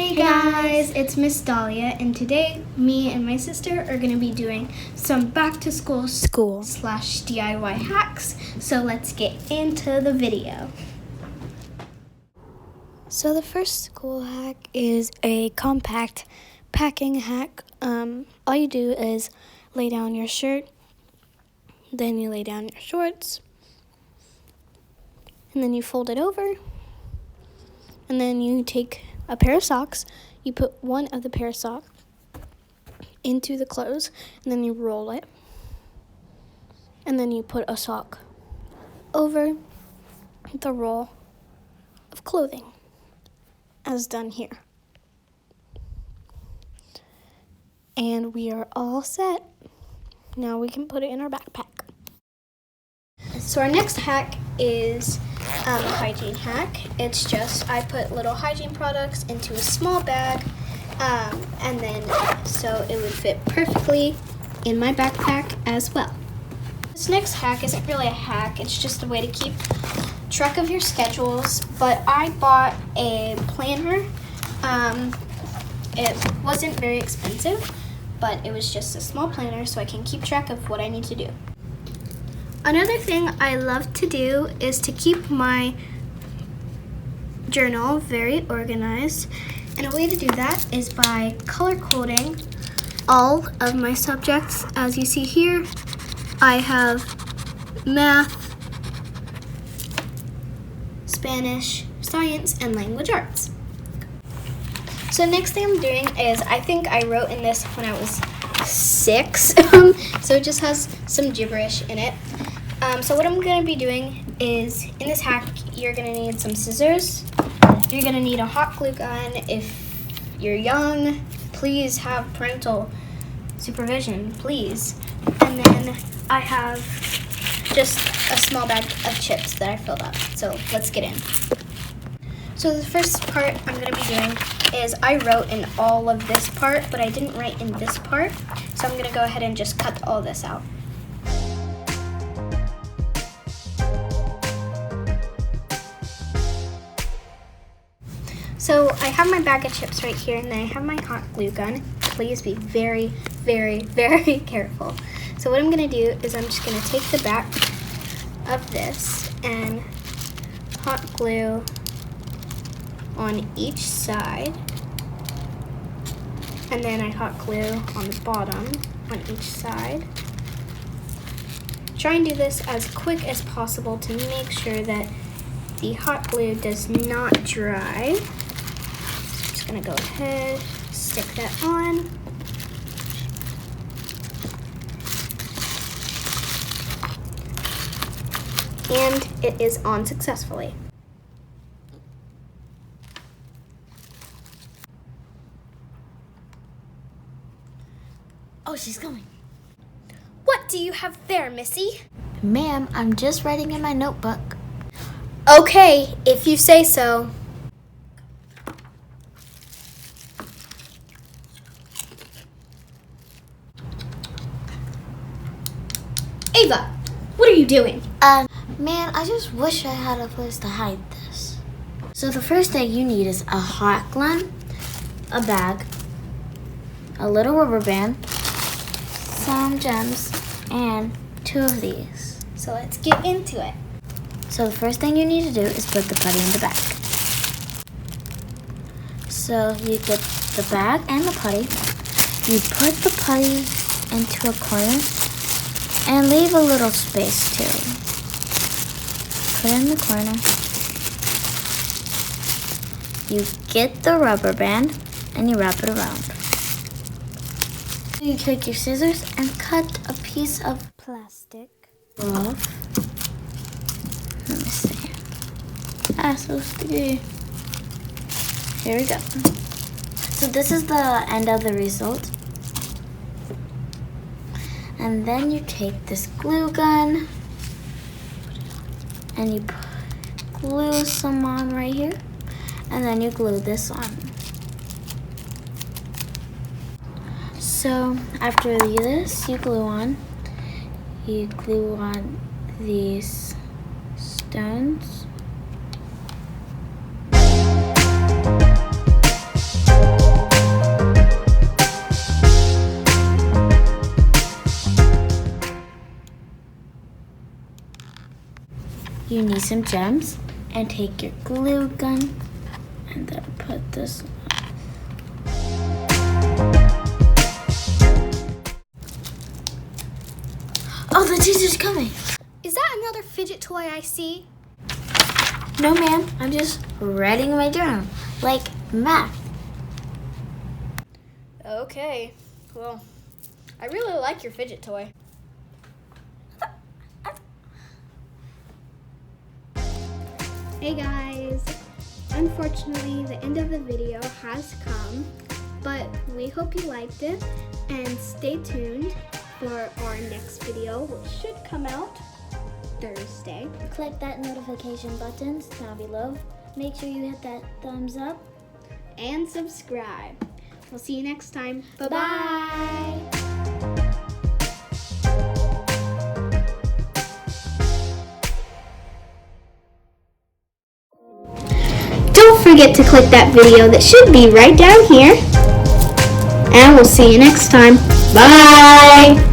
Hey guys, it's Miss Dahlia, and today me and my sister are going to be doing some back to school /DIY hacks. So let's get into the video. So the first school hack is a compact packing hack. All you do is lay down your shirt, then you lay down your shorts, and then you fold it over, and then you take a pair of socks, you put one of the pair of socks into the clothes, and then you roll it, and then you put a sock over the roll of clothing, as done here. And we are all set. Now we can put it in our backpack. So our next hack is a hygiene hack. It's just I put little hygiene products into a small bag, and then so it would fit perfectly in my backpack as well. This next hack isn't really a hack, it's just a way to keep track of your schedules, but I bought a planner. It wasn't very expensive, but it was just a small planner so I can keep track of what I need to do. Another thing I love to do is to keep my journal very organized, and a way to do that is by color coding all of my subjects. As you see here, I have math, Spanish, science, and language arts. So the next thing I'm doing is, I think I wrote in this when I was 6, so it just has some gibberish in it. So what I'm going to be doing is, in this hack, you're going to need some scissors. You're going to need a hot glue gun. If you're young, please have parental supervision, please. And then I have just a small bag of chips that I filled up. So let's get in. So the first part I'm going to be doing is, I wrote in all of this part, but I didn't write in this part. So I'm going to go ahead and just cut all this out. So I have my bag of chips right here, and then I have my hot glue gun. Please be very, very, very careful. So what I'm going to do is, I'm just going to take the back of this and hot glue on each side, and then I hot glue on the bottom on each side. Try and do this as quick as possible to make sure that the hot glue does not dry. So I'm just gonna go ahead, stick that on. And it is on successfully. Oh, she's coming. What do you have there, Missy? Ma'am, I'm just writing in my notebook. Okay, if you say so. Ava, what are you doing? Man, I just wish I had a place to hide this. So the first thing you need is a hot glue, a bag, a little rubber band, some gems, and 2 of these. So let's get into it. So the first thing you need to do is put the putty in the bag. So you get the bag and the putty. You put the putty into a corner and leave a little space too. Put it in the corner. You get the rubber band and you wrap it around. You take your scissors and cut a piece of plastic off. Let me see. So sticky. Here we go. So this is the end of the result. And then you take this glue gun and you glue some on right here. And then you glue this on. So after this, you glue on these stones. you need some gems and take your glue gun and then put this. Oh, the teacher's coming. Is that another fidget toy I see? No, ma'am. I'm just writing my journal, like math. Okay, well, I really like your fidget toy. Hey guys, unfortunately the end of the video has come, but we hope you liked it, and stay tuned for our next video, which should come out Thursday. Click that notification button down below. Make sure you hit that thumbs up. And subscribe. We'll see you next time. Bye-bye. Bye. Don't forget to click that video that should be right down here. And we'll see you next time. Bye!